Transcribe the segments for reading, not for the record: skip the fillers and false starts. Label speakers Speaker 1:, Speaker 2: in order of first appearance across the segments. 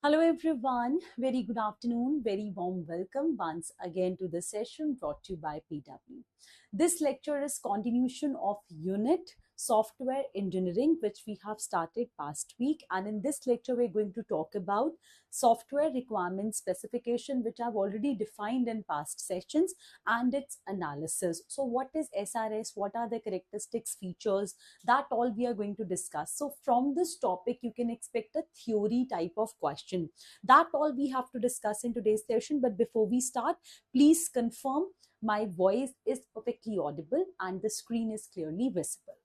Speaker 1: Hello everyone, very good afternoon, very warm welcome once again to the session brought to you by PW. This lecture is continuation of unit software engineering which we have started past week, and in this lecture we're going to talk about software requirement specification which I've already defined in past sessions and its analysis. So what is SRS, what are the characteristics, features, that all we are going to discuss. So from this topic you can expect a theory type of question. That all we have to discuss in today's session. But before we start, please confirm my voice is perfectly audible and the screen is clearly visible.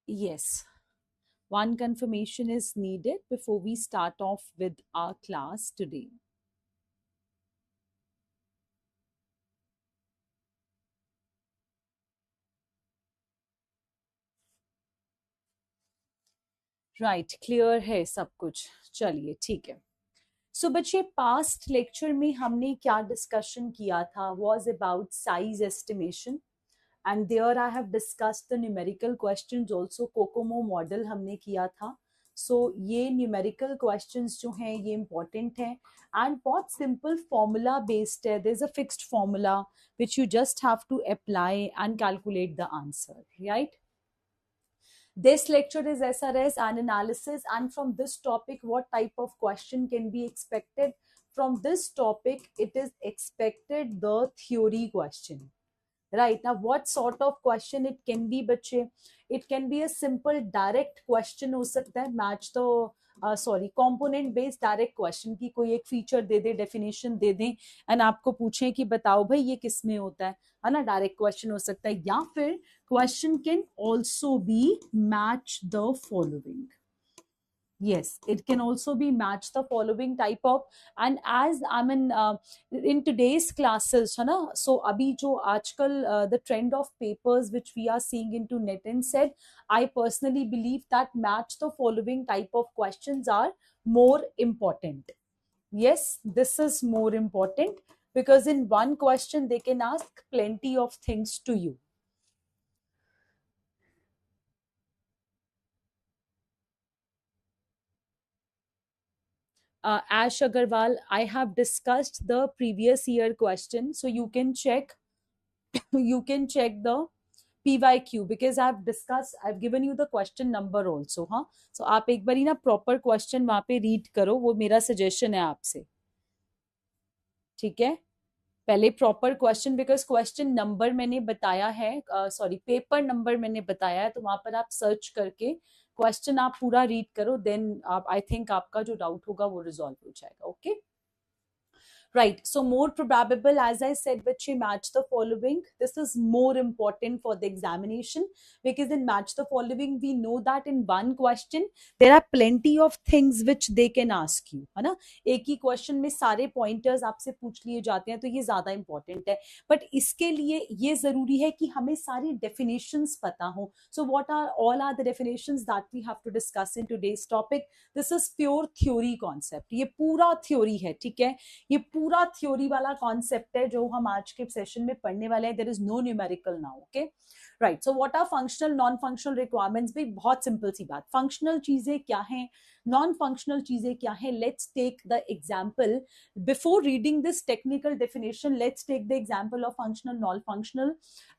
Speaker 1: Yes, one confirmation is needed before we start off with our class today. Right clear है सब कुछ चलिए ठीक है सो बच्चे past lecture में हमने क्या डिस्कशन किया था was about size estimation and there I have discussed the numerical questions also COCOMO model हमने किया था सो ये न्यूमेरिकल क्वेश्चंस जो हैं ये इंपॉर्टेंट हैं एंड बहुत सिंपल फॉर्मूला बेस्ड है there is a fixed formula which you just have to apply and calculate the answer right. This lecture is SRS and analysis, and from this topic, what type of question can be expected? From this topic, it is expected the theory question. Right, now what sort of question it can be बच्चे? It can be a simple direct question हो सकता है, match the component based direct question की कोई एक feature दे दे, definition दे दें and आपको पूछें कि बताओ भाई ये किस में होता है ना, direct question हो सकता है. या फिर question can also be match the following. Yes, it can also be match the following type of, and as I mean in today's classes है ना, so अभी जो आजकल the trend of papers which we are seeing into net and said, I personally believe that match the following type of questions are more important. Yes, this is more important because in one question they can ask plenty of things to you. Ash Agarwal, I have discussed the previous year question, so you can check the PYQ because I've given you the question number also. हाँ, so आप एक बारी ना proper question वहाँ पे read करो, वो मेरा suggestion है आपसे. ठीक है, पहले proper question, because question number मैंने बताया है, सॉरी पेपर नंबर मैंने बताया है, तो वहां पर आप सर्च करके क्वेश्चन आप पूरा रीड करो, देन आप आई थिंक आपका जो डाउट होगा वो रिजॉल्व हो जाएगा. Okay, right, so more probable, as I said, which you match the following, this is more important for the examination because in match the following we know that in one question there are plenty of things which they can ask you, है ना. एक ही question में सारे pointers आपसे पूछ लिए जाते हैं, तो ये ज्यादा इंपॉर्टेंट है. बट इसके लिए ये जरूरी है कि हमें सारी डेफिनेशंस पता हो. So what are all are the definitions that we have to discuss in today's topic. This is pure theory concept, ये पूरा थ्योरी है. ठीक है, ये पूरा थ्योरी वाला कॉन्सेप्ट है जो हम आज के सेशन में पढ़ने वाले हैं. There is no numerical now. Okay, right. So what are functional non functional requirements? भी बहुत सिंपल सी बात, फंक्शनल चीजें क्या हैं, नॉन फंक्शनल चीजें क्या हैं. Let's take the example before reading this technical definition. Let's take the example of functional non functional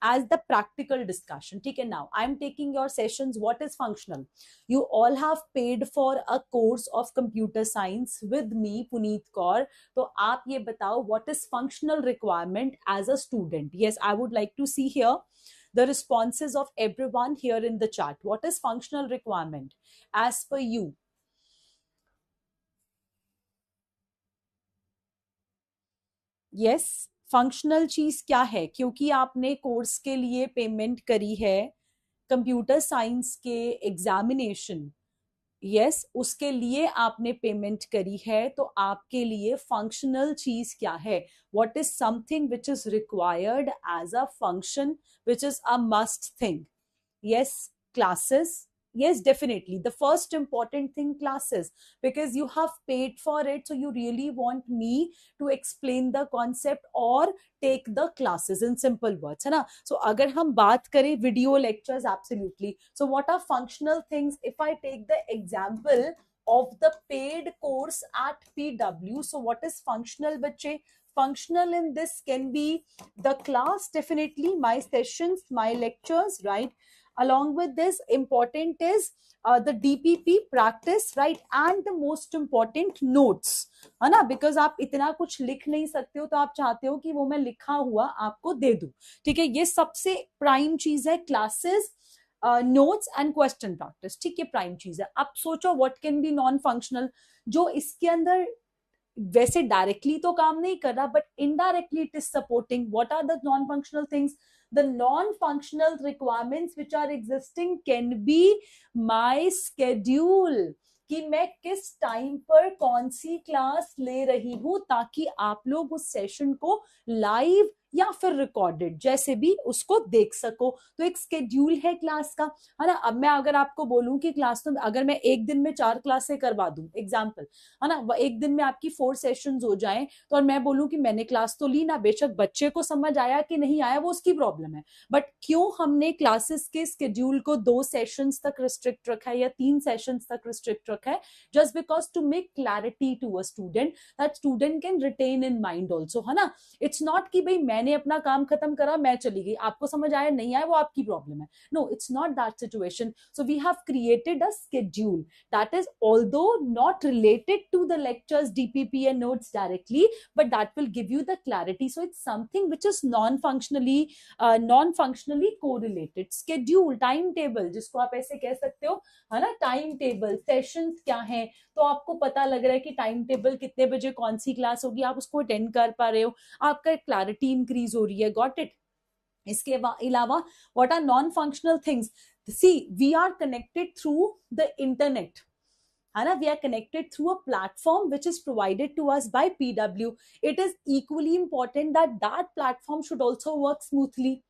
Speaker 1: as the practical discussion. ठीक है, now I am taking your sessions. What is functional? You all have paid for a course of computer science with me, Puneet Kaur. तो आप ये बताओ, what is functional requirement as a student? Yes, I would like to see here the responses of everyone here in the chat. What is functional requirement as per you? Yes, functional चीज क्या है? क्योंकि आपने course के लिए payment करी है, computer science के एग्जामिनेशन, यस उसके लिए आपने पेमेंट करी है, तो आपके लिए फंक्शनल चीज क्या है? What is something which is required as a function, which is a must thing? Yes, classes, yes, definitely the first important thing, classes, because you have paid for it, so you really want me to explain the concept or take the classes in simple words, है ना. So अगर हम बात करें video lectures, absolutely. So what are functional things? If I take the example of the paid course at PW, so what is functional, बच्चे? Functional in this can be the class, definitely my sessions, my lectures, right? Along with this, important is the DPP practice, right? And the most important, notes, है ना. Because आप इतना कुछ लिख नहीं सकते हो, तो आप चाहते हो कि वो मैं लिखा हुआ आपको दे दूं, ठीक है. ये सबसे प्राइम चीज है, classes, notes and question practice, ठीक है, प्राइम चीज है. आप सोचो what can be non functional, जो इसके अंदर वैसे डायरेक्टली तो काम नहीं कर रहा, but indirectly it is supporting. What are the non functional things? The non-functional requirements which are existing can be my schedule, कि मैं किस टाइम पर कौन सी क्लास ले रही हूं, ताकि आप लोग उस सेशन को लाइव या फिर रिकॉर्डेड जैसे भी उसको देख सको. तो एक स्केड्यूल है क्लास का, है ना. अब मैं अगर आपको बोलूं कि क्लास, तो अगर मैं एक दिन में 4 क्लासें करवा दूं, एग्जाम्पल, है ना, एक दिन में आपकी 4 सेशंस हो जाएं, तो और मैं बोलूं कि मैंने क्लास तो ली ना, बेशक बच्चे को समझ आया कि नहीं आया वो उसकी प्रॉब्लम है, बट क्यों हमने क्लासेस के स्केड्यूल को 2 सेशंस तक रिस्ट्रिक्ट रखा है या 3 सेशंस तक रिस्ट्रिक्ट रखा है? Just because to make clarity to a student, that student can retain in mind also, है ना. इट्स नॉट कि भाई मैंने अपना काम खत्म करा, मैं चली गई, आपको समझ आया नहीं आया वो आपकी प्रॉब्लम है. No, it's not that situation. So we have created a schedule that is although not related to the lectures, DPP and notes directly, but that will give you the clarity. So it's something which is non-functionally correlated. Schedule, timetable, जिसको आप ऐसे कह सकते हो, है ना. Time table, sessions क्या है, तो आपको पता लग रहा है कि टाइम टेबल कितने बजे कौन सी क्लास होगी, आप उसको अटेंड कर पा रहे हो, आपका क्लैरिटी इंक्रीज हो रही है. Got it. इसके अलावा what are non functional things? See, we are connected through the internet, है ना. We are connected through a platform which is provided to us by PW. It is equally important that that platform should also work smoothly,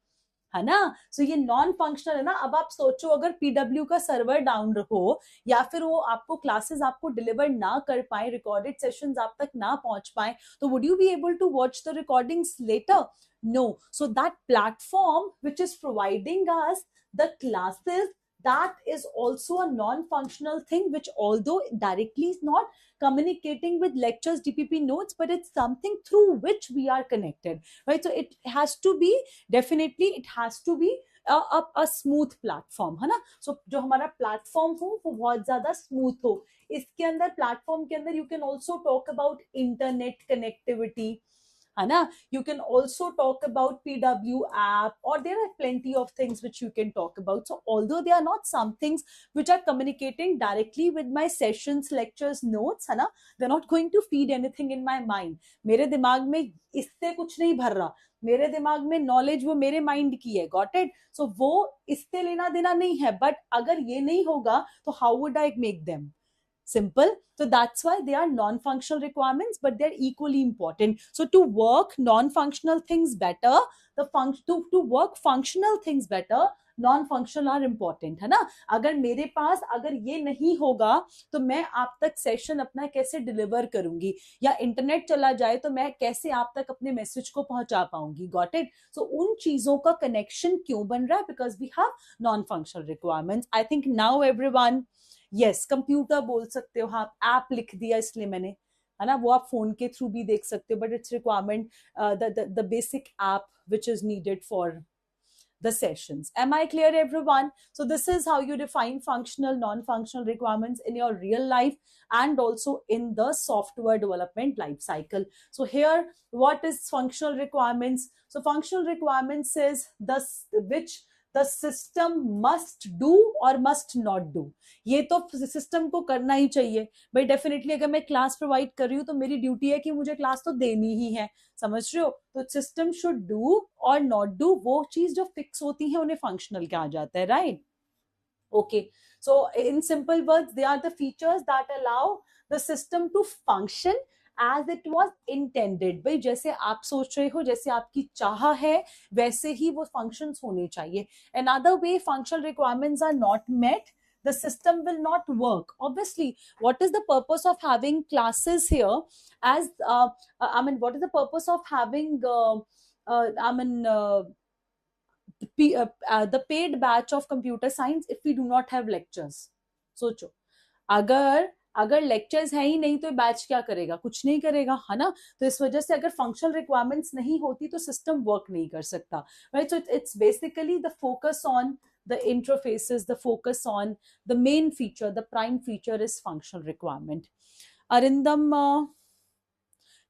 Speaker 1: है ना. सो ये non functional है ना. अब आप सोचो अगर PW का सर्वर डाउन हो, या फिर वो आपको क्लासेस आपको डिलीवर ना कर पाए, रिकॉर्डेड सेशंस आप तक ना पहुंच पाए, तो would you be able to watch the recordings later? No. So that platform which is providing us the classes, that is also a non-functional thing, which although directly is not communicating with lectures, DPP notes, but it's something through which we are connected, right? So it has to be, definitely it has to be a smooth platform, है ना. So जो हमारा platform हो वो बहुत ज्यादा smooth हो. इसके अंदर platform के अंदर you can also talk about internet connectivity, है ना. You can also talk about PW app, or there are plenty of things which you can talk about. So although they are not some things which are communicating directly with my sessions, lectures, notes, है ना, they're not going to feed anything in my mind. मेरे दिमाग में इससे कुछ नहीं भर रहा, मेरे दिमाग में नॉलेज वो मेरे माइंड की है. Got it. सो वो इससे लेना देना नहीं है, बट अगर ये नहीं होगा तो how would I make them? Simple. So that's why they are non-functional requirements, but they're equally important. So to work non-functional things better, to work functional things better, non-functional are important, है ना. अगर मेरे पास अगर ये नहीं होगा तो मैं आप तक सेशन अपना कैसे डिलीवर करूंगी, या इंटरनेट चला जाए तो मैं कैसे आप तक अपने मैसेज को पहुंचा पाऊंगी. Got it. सो उन चीजों का कनेक्शन क्यों बन रहा है? Because we have non functional requirements. I think now everyone, yes, computer बोल सकते हो, हाँ, ऐप लिख दिया इसलिए मैंने, है ना. वो आप फोन के थ्रू भी देख सकते हो, but it's requirement the basic app which is needed for the sessions. Am I clear, everyone? So this is how you define functional, non-functional requirements in your real life and also in the software development life cycle. So here, what is functional requirements? So functional requirements is which the system must do or must not do. ये तो system को करना ही चाहिए भाई. Definitely अगर मैं class provide कर रही हूँ तो मेरी ड्यूटी है कि मुझे क्लास तो देनी ही है, समझ रहे हो. तो सिस्टम शुड डू और नॉट डू, वो चीज जो फिक्स होती है उन्हें फंक्शनल कहा जाता है, right. Okay. So in simple words, they are the features that allow the system to function as it was intended. भाई जैसे आप सोच रहे हो, जैसे आपकी चाह है, वैसे ही वो functions होने चाहिए. Another way functional requirements are not met the system will not work. Obviously, what is the purpose of having classes here? As I mean, what is the purpose of having I mean the paid batch of computer science if we do not have lectures? सोचो, अगर अगर lectures है ही नहीं तो batch क्या करेगा? कुछ नहीं करेगा, है ना? तो इस वजह से अगर फंक्शनल रिक्वायरमेंट्स नहीं होती तो सिस्टम वर्क नहीं कर सकता, right? So it's basically the focus on the interfaces, the focus on the main feature, the prime feature is functional requirement. Arindam,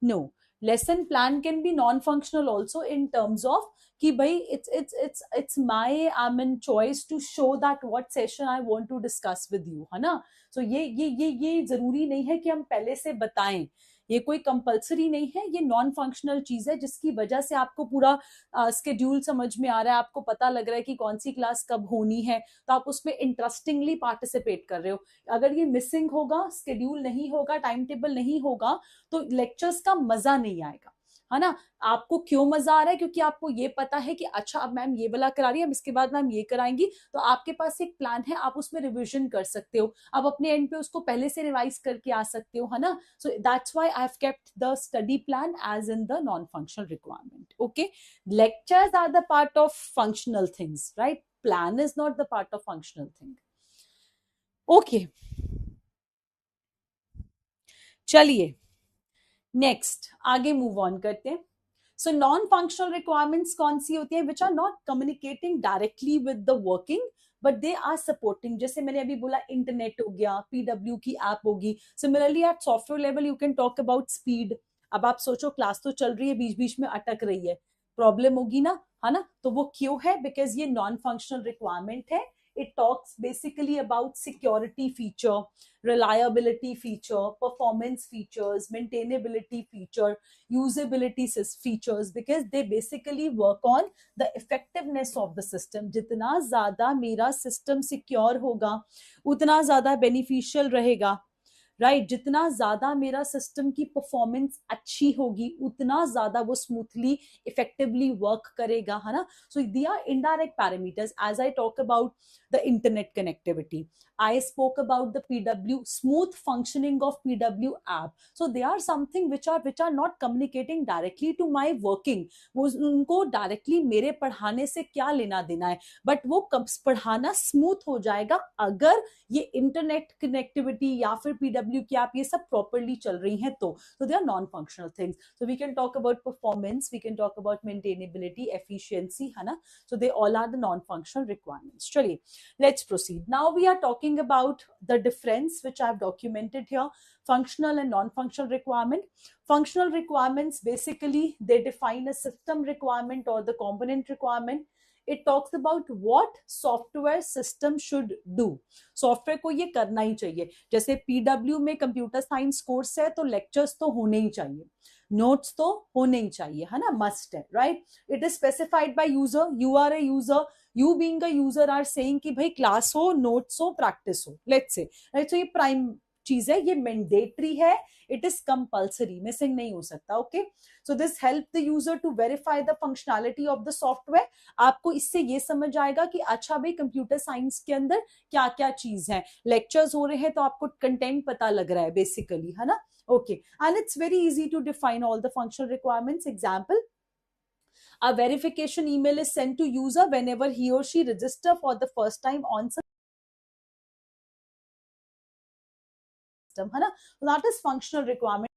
Speaker 1: no, lesson plan can be non-functional also in terms of कि भाई it's my I mean choice to show that what session I want to discuss with you, है ना? So ये जरूरी नहीं है कि हम पहले से बताएं, ये कोई कंपलसरी नहीं है, ये नॉन फंक्शनल चीज है जिसकी वजह से आपको पूरा स्केड्यूल समझ में आ रहा है, आपको पता लग रहा है कि कौन सी क्लास कब होनी है, तो आप उसमें इंटरेस्टिंगली पार्टिसिपेट कर रहे हो. अगर ये मिसिंग होगा, स्केड्यूल नहीं होगा, टाइम टेबल नहीं होगा, तो लेक्चर्स का मजा नहीं आएगा, है ना? आपको क्यों मजा आ रहा है? क्योंकि आपको ये पता है कि अच्छा अब मैम ये वाला करा रही है, अब इसके बाद मैम ये कराएंगी, तो आपके पास एक प्लान है, आप उसमें रिविजन कर सकते हो, आप अपने एंड पे उसको पहले से रिवाइज करके आ सकते हो, है ना? So that's why I have kept the study plan as in the non functional requirement. Okay, lectures are the part of functional things, right? Plan is not the part of functional thing. Okay, चलिए next आगे move on करते हैं. So non functional requirements कौन सी होती है? Which are not communicating directly with the working but they are supporting. जैसे मैंने अभी बोला, इंटरनेट हो गया, पीडब्ल्यू की ऐप होगी. Similarly at software level you can talk about speed. अब आप सोचो, क्लास तो चल रही है, बीच बीच में अटक रही है, प्रॉब्लम होगी ना, है ना? तो वो क्यों है? बिकॉज ये नॉन फंक्शनल रिक्वायरमेंट है. It talks basically about security feature, reliability feature, performance features, maintainability feature, usability features, because they basically work on the effectiveness of the system. जितना ज़्यादा मेरा system secure होगा, उतना ज़्यादा beneficial रहेगा, right? जितना ज्यादा मेरा सिस्टम की परफॉर्मेंस अच्छी होगी, उतना ज्यादा वो स्मूथली इफेक्टिवली वर्क करेगा, है ना? So they are indirect parameters. As I talk about the internet connectivity, I spoke about the PW, smooth functioning of PW app. So they are something which are not communicating directly to my working. वो उनको directly मेरे पढ़ाने से क्या लेना देना है, but वो पढ़ाना स्मूथ हो जाएगा अगर ये इंटरनेट कनेक्टिविटी या फिर PW की ऐप ये सब प्रॉपरली चल रही हैं तो. So they are non-functional things. So we can talk about performance, we can talk about maintainability, efficiency, है ना? So they all are the non-functional requirements. चलिए, let's proceed. Now we are talking about the difference which I have documented here, functional and non-functional requirement. Functional requirements, basically they define a system requirement or the component requirement. It talks about what software system should do. Software को ये करना ही चाहिए. जैसे PW में computer science course है तो lectures तो होने ही चाहिए, नोट्स तो होने ही चाहिए, है ना? मस्ट है, right? It is specified by user. You are a user, you being a user are saying कि भाई क्लास हो, नोट्स हो, प्रैक्टिस हो, लेट्स से, राइट? सो ये प्राइम चीज है, ये मैंडेटरी है, इट इज कंपल्सरी, मिसिंग नहीं हो सकता. Okay, so this help the user to verify the functionality of the software. आपको इससे ये समझ आएगा कि अच्छा भाई कंप्यूटर साइंस के अंदर क्या क्या चीज है. लेक्चर्स हो रहे हैं तो आपको कंटेंट पता लग रहा है बेसिकली, है ना? Okay, and it's very easy to define all the functional requirements. Example, a verification email is sent to user whenever he or she register for the first time on system, है ना? So that is functional requirement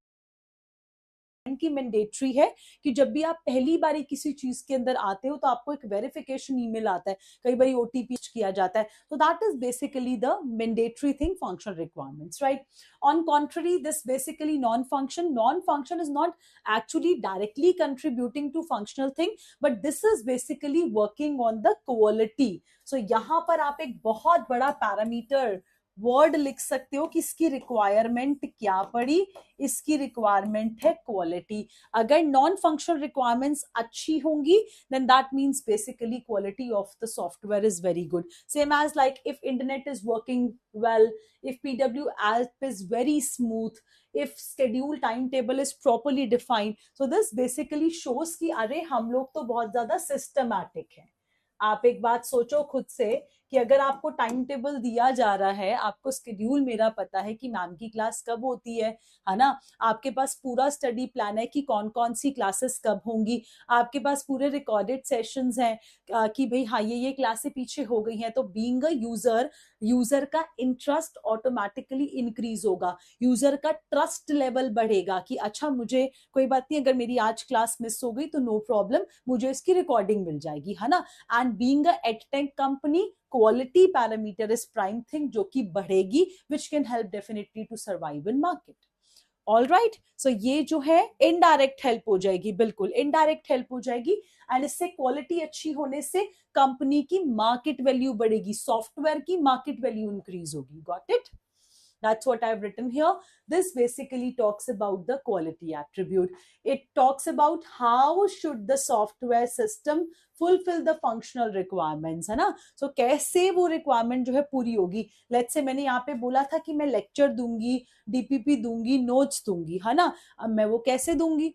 Speaker 1: की mandatory है कि जब भी आप पहली बारी किसी चीज के अंदर आते हो तो आपको एक वेरिफिकेशन ईमेल आता है, कई बार ओटीपी किया जाता है. तो that is basically the mandatory thing, functional requirements, right? On contrary, this basically non function is not actually directly contributing to functional thing, but this is basically working on the quality. So यहां पर आप एक बहुत बड़ा parameter word लिख सकते हो कि इसकी रिक्वायरमेंट क्या पड़ी, इसकी रिक्वायरमेंट है क्वालिटी. अगर नॉन फंक्शनल रिक्वायरमेंट्स अच्छी होंगी then that means basically quality of the software is very good. Same as like if internet is working well, if PW app is very smooth, if schedule timetable is properly defined. So this basically shows कि अरे हम लोग तो बहुत ज्यादा systematic हैं. आप एक बात सोचो खुद से कि अगर आपको टाइम टेबल दिया जा रहा है, आपको स्केड्यूल मेरा पता है कि मैम की क्लास कब होती है ना, आपके पास पूरा स्टडी प्लान है कि कौन कौन सी क्लासेस कब होंगी, आपके पास पूरे रिकॉर्डेड सेशंस हैं कि भाई हाँ ये क्लासें पीछे हो गई हैं, तो बीइंग अ यूजर का इंटरेस्ट ऑटोमेटिकली इंक्रीज होगा, यूजर का ट्रस्ट लेवल बढ़ेगा कि अच्छा मुझे कोई बात नहीं, अगर मेरी आज क्लास मिस हो गई तो नो प्रॉब्लम, मुझे इसकी रिकॉर्डिंग मिल जाएगी, है ना। And being a edtech company, quality parameter is prime thing जो कि बढ़ेगी, which can help definitely to survive in market. All right, so ये जो है इनडायरेक्ट हेल्प हो जाएगी, बिल्कुल इनडायरेक्ट हेल्प हो जाएगी। एंड इससे क्वालिटी अच्छी होने से कंपनी की मार्केट वैल्यू बढ़ेगी, सॉफ्टवेयर की मार्केट वैल्यू इंक्रीज होगी। Got it? That's what I've written here. This basically talks about the quality attribute. It talks about how should the software system fulfill the functional requirements, है ना। So कैसे वो requirement जो है पूरी होगी। Let's say मैंने यहाँ पे बोला था कि मैं lecture दूंगी, DPP दूंगी, notes दूंगी, है ना। अब मैं वो कैसे दूंगी,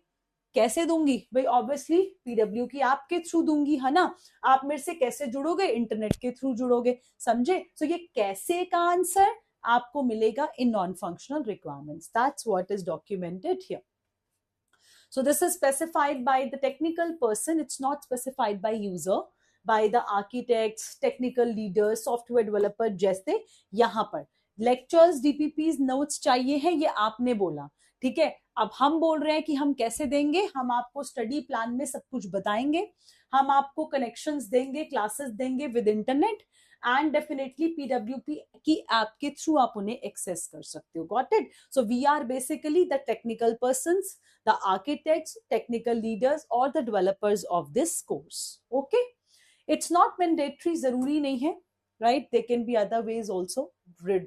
Speaker 1: कैसे दूंगी भाई, ऑब्वियसली पीडब्ल्यू की ऐप के थ्रू दूंगी, है ना। आप मेरे से कैसे जुड़ोगे, इंटरनेट के थ्रू जुड़ोगे, समझे। सो ये कैसे का आंसर आपको मिलेगा in non functional requirements, that's what is documented here. So this is specified by the technical person, it's not specified by user, by the architects, technical leaders, software developer, जैसे यहाँ पर lectures, DPPs, notes चाहिए है, ये आपने बोला, ठीक है। अब हम बोल रहे हैं कि हम कैसे देंगे, हम आपको स्टडी प्लान में सब कुछ बताएंगे, हम आपको कनेक्शंस देंगे, क्लासेस देंगे with internet, and definitely PWP की ऐप के थ्रू आप उन्हें एक्सेस कर सकते हो। Got it? So we are basically the technical persons, the architects, technical leaders or the developers of this course. Okay, it's not mandatory, zaruri nahi hai, right? There can be other ways also,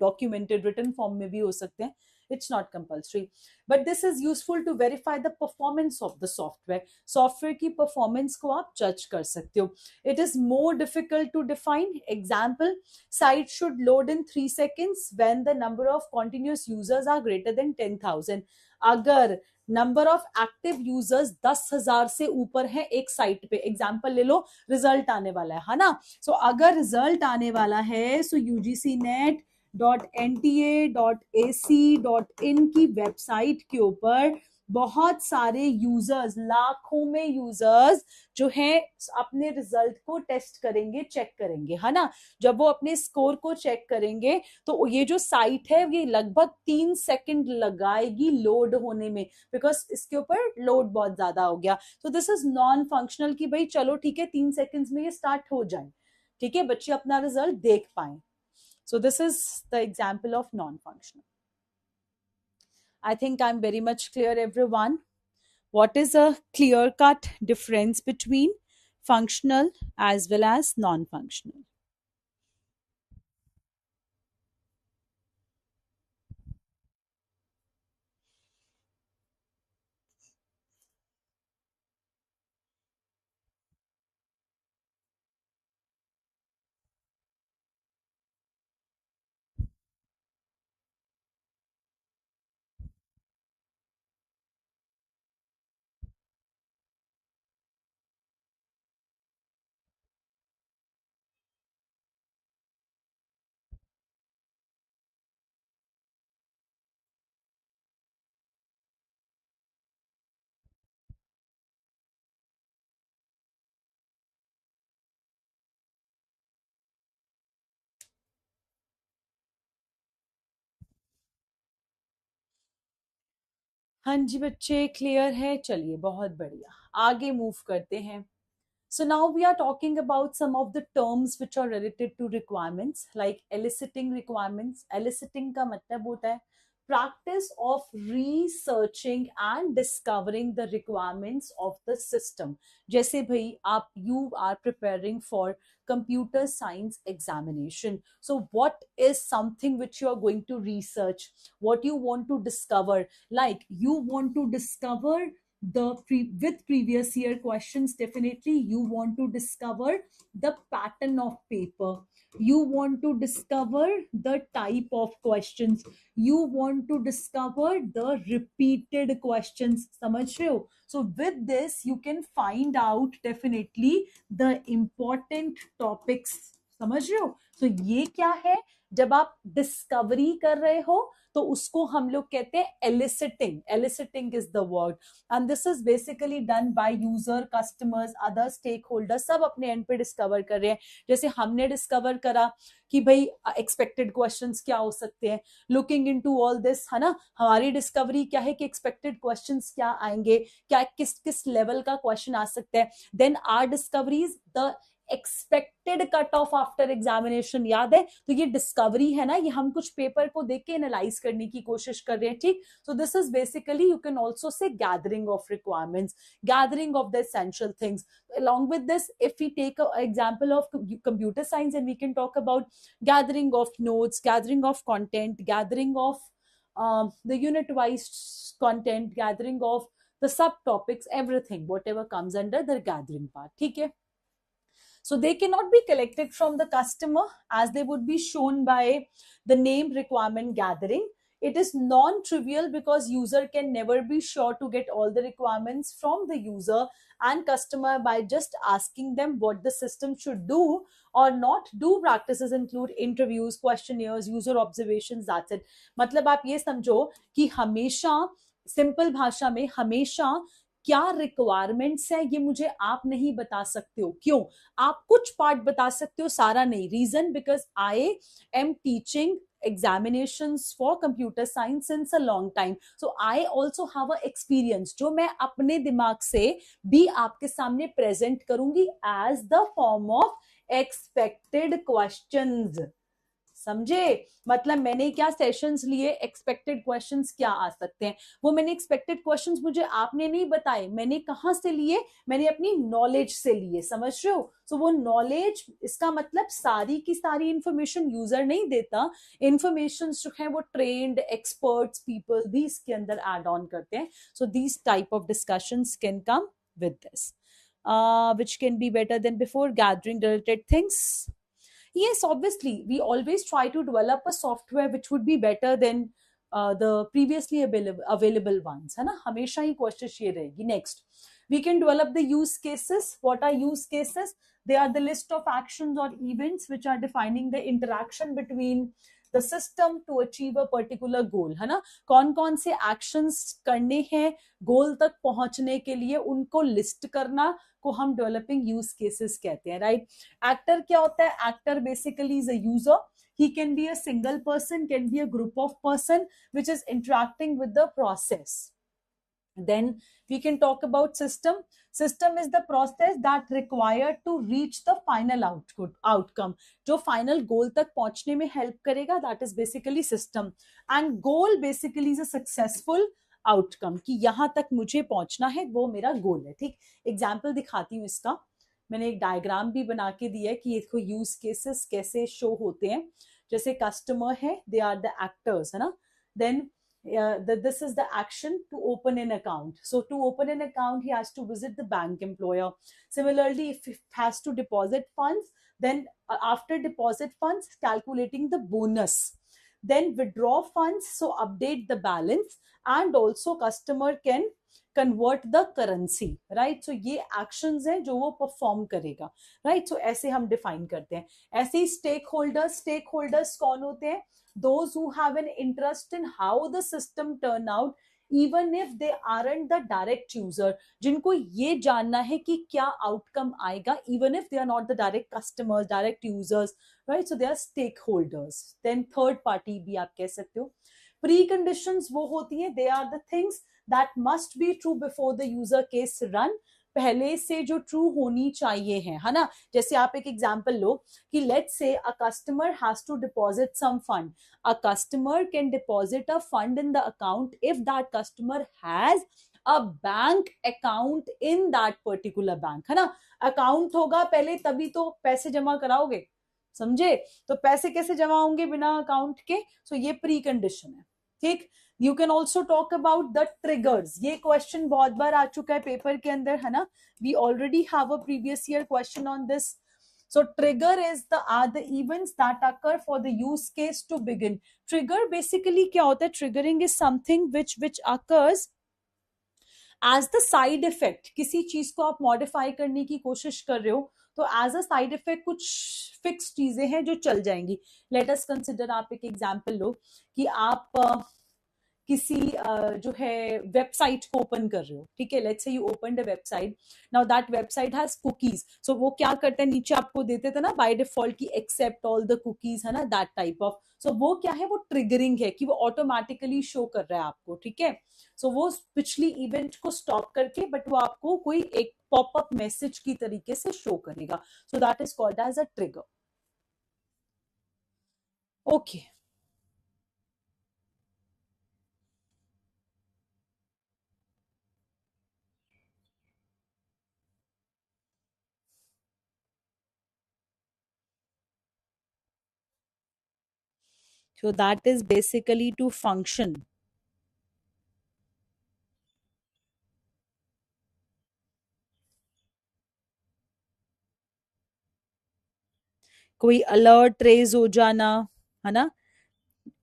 Speaker 1: documented written form mein bhi ho sakte hain, it's not compulsory, but this is useful to verify the performance of the software की performance को आप judge कर सकते हो। It is more difficult to define. Example, site should load in 3 seconds when the number of continuous users are greater than 10,000. अगर number of active users 10,000 से ऊपर है एक साइट पे, एग्जाम्पल ले लो, रिजल्ट आने वाला है ना। सो अगर रिजल्ट आने वाला है, सो ugcnet.nta.ac.in की वेबसाइट के ऊपर बहुत सारे यूजर्स, लाखों में यूजर्स जो है अपने रिजल्ट को टेस्ट करेंगे, चेक करेंगे, है ना। जब वो अपने स्कोर को चेक करेंगे तो ये जो साइट है ये लगभग 3 सेकंड लगाएगी लोड होने में, बिकॉज इसके ऊपर लोड बहुत ज्यादा हो गया। तो दिस इज नॉन फंक्शनल कि भाई चलो ठीक है 3 सेकंड्स में ये स्टार्ट हो जाए, ठीक है, बच्चे अपना रिजल्ट देख पाए। So this is the example of non functional. I think I'm very much clear, everyone. What is a clear-cut difference between functional as well as non-functional? हाँ जी बच्चे, क्लियर है, चलिए बहुत बढ़िया, आगे मूव करते हैं। So now we are talking about some of the terms which are related to requirements, like eliciting requirements. Eliciting का मतलब होता है practice of researching and discovering the requirements of the system. जैसे भाई आप you are preparing for computer science examination. So what is something which you are going to research? What you want to discover? Like you want to discover with previous year questions, definitely you want to discover the pattern of paper, you want to discover the type of questions, you want to discover the repeated questions, समझ रहे हो। So with this you can find out definitely the important topics, समझ रहे हो? तो ये क्या है, जब आप डिस्कवरी कर रहे हो तो उसको हम लोग कहते हैं eliciting. Eliciting is the word, and this is basically done by user, customers, other stake holder, सब अपने एंड पे डिस्कवर कर रहे हैं. जैसे हमने डिस्कवर करा कि भाई एक्सपेक्टेड क्वेश्चंस क्या हो सकते हैं, लुकिंग इनटू ऑल दिस, है ना. हमारी डिस्कवरी क्या है कि एक्सपेक्टेड क्वेश्चंस क्या आएंगे, क्या किस किस लेवल का क्वेश्चन आ सकता है. Then are discoveries the expected cut off after examination. याद है? तो ये डिस्कवरी है ना, ये हम कुछ पेपर को देख के एनालाइज करने की कोशिश कर रहे हैं. ठीक. So this is basically, you can also say gathering of requirements, gathering of the essential things. Along with this, if we take an example of computer science, and we can talk about gathering of notes, gathering of content, gathering of the unit wise content, gathering of the subtopics, everything whatever comes under the gathering part. ठीक है. So they cannot be collected from the customer as they would be shown by the name requirement gathering. It is non-trivial because user can never be sure to get all the requirements from the user and customer by just asking them what the system should do or not do. Practices include interviews, questionnaires, user observations, that's it. मतलब आप ये समझो कि हमेशा, simple भाषा में, हमेशा क्या रिक्वायरमेंट्स है ये मुझे आप नहीं बता सकते हो. क्यों? आप कुछ पार्ट बता सकते हो, सारा नहीं. Reason, because I am teaching examinations for computer science since a long time, so I also have a experience जो मैं अपने दिमाग से भी आपके सामने प्रेजेंट करूंगी as the form of expected questions. समझे? मतलब मैंने क्या सेशंस लिए, एक्सपेक्टेड क्वेश्चंस क्या आ सकते हैं, वो मैंने एक्सपेक्टेड क्वेश्चंस मुझे आपने नहीं बताए, मैंने कहां से लिए, मैंने अपनी नॉलेज से लिए. समझ रहे हो? सो वो नॉलेज, इसका मतलब सारी की सारी इंफॉर्मेशन यूजर नहीं देता. इंफॉर्मेशन जो है वो ट्रेन्ड एक्सपर्ट्स पीपल भी इसके अंदर एड ऑन करते हैं. So these type of discussions can come with this, which can be better than before. Gathering related things. Yes, obviously, we always try to develop a software which would be better than the previously available ones, है ना. हमेशा ही कोशिश ये रहेगी. Next, we can develop the use cases. What are use cases? They are the list of actions or events which are defining the interaction between the system to achieve a particular goal, है ना. कौन कौन से actions करने हैं गोल तक पहुंचने के लिए, उनको लिस्ट करना को हम डेवलपिंग यूज केसेस कहते हैं. राइट. एक्टर क्या होता है? Actor basically is a user. He can be a single person, can be a group of person which is interacting with the process. Then we can talk about system. System is the process that required to reach the final outcome. जो final goal तक पहुंचने में help करेगा, that is basically system. And goal basically is a successful outcome, कि यहां तक मुझे पहुंचना है, वो मेरा गोल है. ठीक. एग्जाम्पल दिखाती हूँ इसका. मैंने एक डायग्राम भी बना के दिया है कि इसको यूज केसेस कैसे शो होते हैं. जैसे कस्टमर है, दे आर द एक्टर्स, है ना. Then this is the action to open an account. So to open an account, he has to visit the bank employer. Similarly, if he has to deposit funds, then after deposit funds, calculating the bonus. Then withdraw funds, so update the balance, and also customer can convert the currency, right? So ये actions हैं जो वो perform करेगा, right? So ऐसे हम define करते हैं. ऐसे ही stakeholders कौन होते हैं? Those who have an interest in how the system turn out, even if they aren't the direct user, जिनको ये जानना है कि क्या outcome आएगा, even if they are not the direct customers, direct users, right? So they are stakeholders. Then third party भी आप कह सकते हो. Preconditions वो होती हैं, they are the things that must be true before the user case run. पहले से जो ट्रू होनी चाहिए है ना. जैसे आप एक एग्जांपल लो कि let's say a customer has to deposit some fund. A customer can deposit a fund in the account if that customer has a bank account in that particular bank, है ना. अकाउंट होगा पहले, तभी तो पैसे जमा कराओगे. समझे? तो पैसे कैसे जमा होंगे बिना अकाउंट के? सो ये प्री कंडीशन है. ठीक. You can also talk about the triggers. ये क्वेश्चन बहुत बार आ चुका है पेपर के अंदर, है ना. We already have a previous year question on this. So trigger is are the events that occur for the use case to begin. Trigger basically क्या होता है? Triggering is something which occurs as the side effect. किसी चीज को आप modify करने की कोशिश कर रहे हो तो एज अ साइड इफेक्ट कुछ फिक्स चीजें हैं जो चल जाएंगी. लेट अस कंसिडर, आप एक एग्जांपल लो कि आप किसी जो है वेबसाइट को ओपन कर रहे हो, ठीक है. Let's say you open a website. Now that website has cookies. So वो क्या करता है, नीचे आपको देते थे ना बाय डिफॉल्ट की एक्सेप्ट ऑल द कुकीज, है ना, दैट टाइप ऑफ. सो वो क्या है, वो ट्रिगरिंग है कि वो ऑटोमेटिकली शो कर रहा है आपको, ठीक है. सो वो पिछली इवेंट को स्टॉप करके बट वो आपको कोई एक पॉपअप मैसेज की तरीके से शो करेगा. So that is called as a trigger. Okay. So that is basically to function. कोई अलर्ट रेज हो जाना, है ना,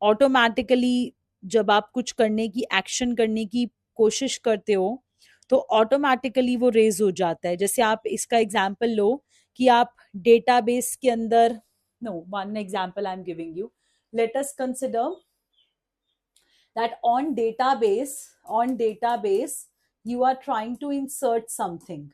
Speaker 1: ऑटोमेटिकली. जब आप कुछ करने की, एक्शन करने की कोशिश करते हो तो ऑटोमेटिकली वो रेज हो जाता है. जैसे आप इसका एग्जांपल लो कि आप डेटाबेस के अंदर, no, one example I am giving you. Let us consider that on database you are trying to insert something.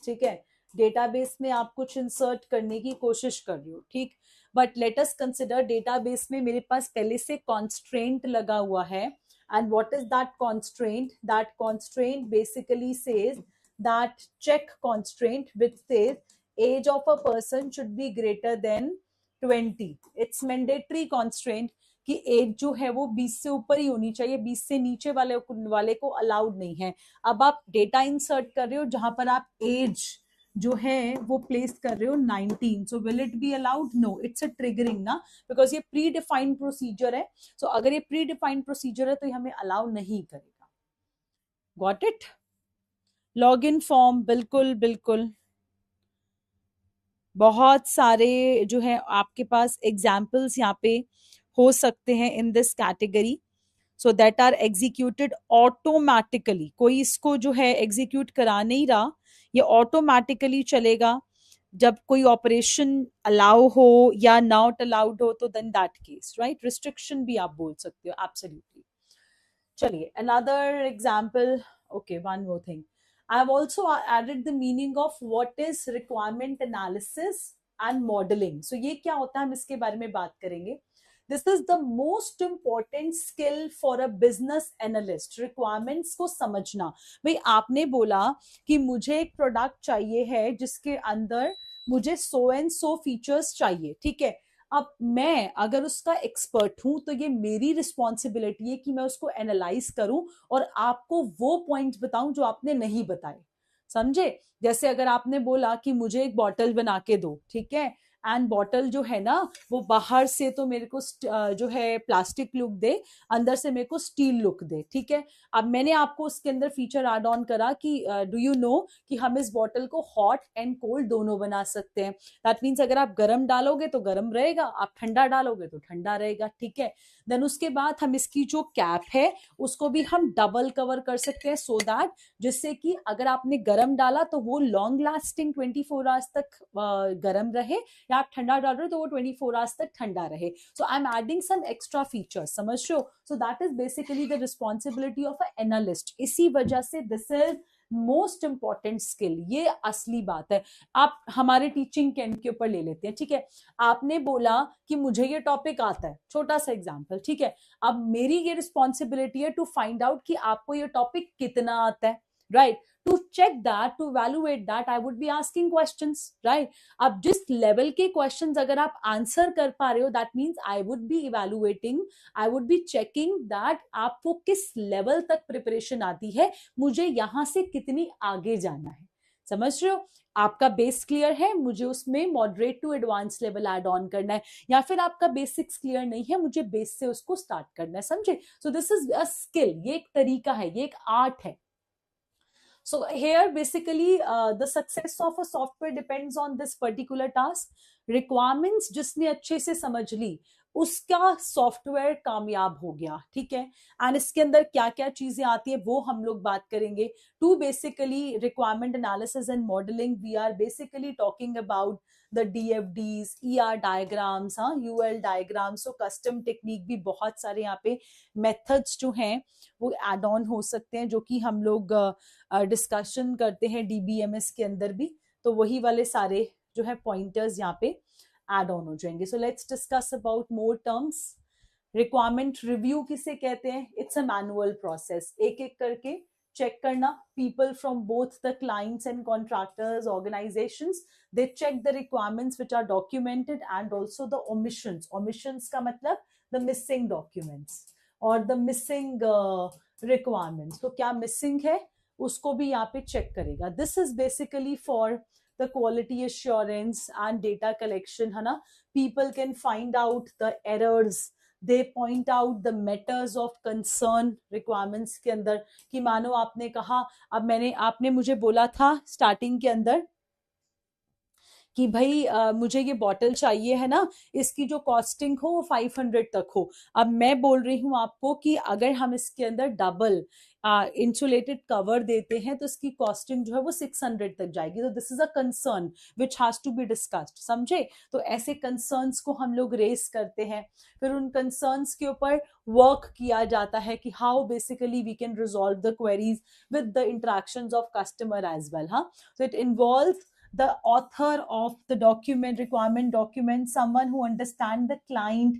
Speaker 1: ठीक है, डेटाबेस में आप कुछ इंसर्ट करने की कोशिश कर रहे हो, ठीक. But let us consider database में मेरे पास पहले से कॉन्स्ट्रेंट लगा हुआ है. And what is that constraint? That constraint basically says that check constraint which says age of a person should be greater than 20. It's mandatory constraint कि age जो है वो 20 से ऊपर ही होनी चाहिए, 20 से नीचे वाले को अलाउड नहीं है. अब आप डेटा इंसर्ट कर रहे हो जहां पर आप एज जो है वो प्लेस कर रहे हो 19. So will it be allowed? No, it's a triggering ना, बिकॉज ये प्री डिफाइंड प्रोसीजर है. सो अगर ये प्री डिफाइंड प्रोसीजर है तो ये हमें अलाउ नहीं करेगा. Got it? Log in form, बिल्कुल बिल्कुल. बहुत सारे जो है आपके पास एग्जाम्पल्स यहाँ पे हो सकते हैं in this category. So that are executed automatically. कोई इसको जो है एग्जीक्यूट करा नहीं रहा, ये ऑटोमेटिकली चलेगा. जब कोई ऑपरेशन अलाउ हो या नॉट अलाउड हो तो then that case, right, restriction भी आप बोल सकते हो. एब्सोल्युटली. चलिए, another example. Okay, one more thing. I have also added the meaning of what is requirement analysis and modeling. So ये क्या होता है, हम इसके बारे में बात करेंगे. This is the most important skill for a business analyst. Requirements को समझना. भाई आपने बोला कि मुझे एक प्रोडक्ट चाहिए है जिसके अंदर मुझे सो एंड सो फीचर्स चाहिए, ठीक है. अब मैं अगर उसका एक्सपर्ट हूं तो ये मेरी रिस्पॉन्सिबिलिटी है कि मैं उसको एनालाइज करूं और आपको वो पॉइंट बताऊं जो आपने नहीं बताए. समझे? जैसे अगर आपने बोला कि मुझे एक बॉटल बना के दो, ठीक है, एंड बॉटल जो है ना वो बाहर से तो मेरे को जो है प्लास्टिक लुक दे, अंदर से मेरे को स्टील लुक दे, ठीक है. अब मैंने आपको उसके अंदर फीचर ऐड ऑन करा कि डू यू नो कि हम इस बॉटल को हॉट एंड कोल्ड दोनों बना सकते हैं. दैट मीन्स अगर आप गर्म डालोगे तो गर्म रहेगा, आप ठंडा डालोगे तो ठंडा रहेगा, ठीक है. देन उसके बाद हम इसकी जो कैप है उसको भी हम डबल कवर कर सकते हैं सो दैट जिससे कि अगर आपने गर्म डाला तो वो लॉन्ग लास्टिंग 24 आवर्स तक गर्म रहे, या आप ठंडा डाल रहे हो तो वो 24 आवर्स तक ठंडा रहे. So I am adding some extra features, समझ रहे हो. So that is basically the responsibility of a analyst. इसी वजह से this is most important skill. ये असली बात है. आप हमारे टीचिंग के के ऊपर ले लेते हैं, ठीक है. आपने बोला कि मुझे ये टॉपिक आता है, छोटा सा एग्जांपल, ठीक है. अब मेरी ये रिस्पॉन्सिबिलिटी है टू फाइंड आउट कि आपको ये टॉपिक कितना आता है, right. To check that, to evaluate that, I would be asking questions, right. अब जिस लेवल के क्वेश्चंस अगर आप आंसर कर पा रहे हो, that means I would be evaluating, I would be checking that आपको किस लेवल तक प्रिपरेशन आती है, मुझे यहां से कितनी आगे जाना है. समझ रहे हो? आपका बेस क्लियर है, मुझे उसमें moderate to advance level add on करना है, या फिर आपका बेसिक्स क्लियर नहीं है, मुझे बेस से उसको स्टार्ट करना है. समझे? So this is a skill. ये एक तरीका है, ये एक आर्ट है. So here basically the success of a software depends on this particular task. Requirements जिसने अच्छे से समझ ली उसका सॉफ्टवेयर कामयाब हो गया, ठीक है। एंड इसके अंदर क्या क्या चीजें आती है वो हम लोग बात करेंगे। To basically requirement analysis and modelling, we are basically talking about the DFDs, ER diagrams, हाँ, UL डायग्राम्स। तो कस्टम टेक्निक भी बहुत सारे यहाँ पे मेथड्स जो हैं वो एड ऑन हो सकते हैं, जो कि हम लोग डिस्कशन करते हैं DBMS के अंदर भी। तो वही वाले सारे जो है पॉइंटर्स यहाँ पे एड ऑन हो जाएंगे। So let's discuss about more terms. Requirement review किसे कहते हैं? इट्स अ मैनुअल प्रोसेस, एक एक करके चेक करना। People from both the clients and contractors organisations, they check the requirements which are documented and also the omissions का मतलब the missing documents और the missing requirements। तो क्या missing है उसको भी यहाँ पे चेक करेगा। this is basically for the quality assurance and data collection, है ना। people can find out the errors, they point out the matters of concern requirements के अंदर। कि मानो आपने कहा, अब आपने मुझे बोला था स्टार्टिंग के अंदर कि भाई मुझे ये बॉटल चाहिए, है ना, इसकी जो कॉस्टिंग हो वो 500 तक हो। अब मैं बोल रही हूँ आपको कि अगर हम इसके अंदर डबल इंसुलेटेड कवर देते हैं तो इसकी कॉस्टिंग जो है वो 600 तक जाएगी। तो this is a concern which has to be discussed, समझे। तो ऐसे कंसर्न्स को हम लोग रेस करते हैं, फिर उन कंसर्न्स के ऊपर वर्क किया जाता है कि how basically we can resolve the queries with the interactions of customer as well. हाँ, so it involves the author of the document, requirement document, someone who understand the client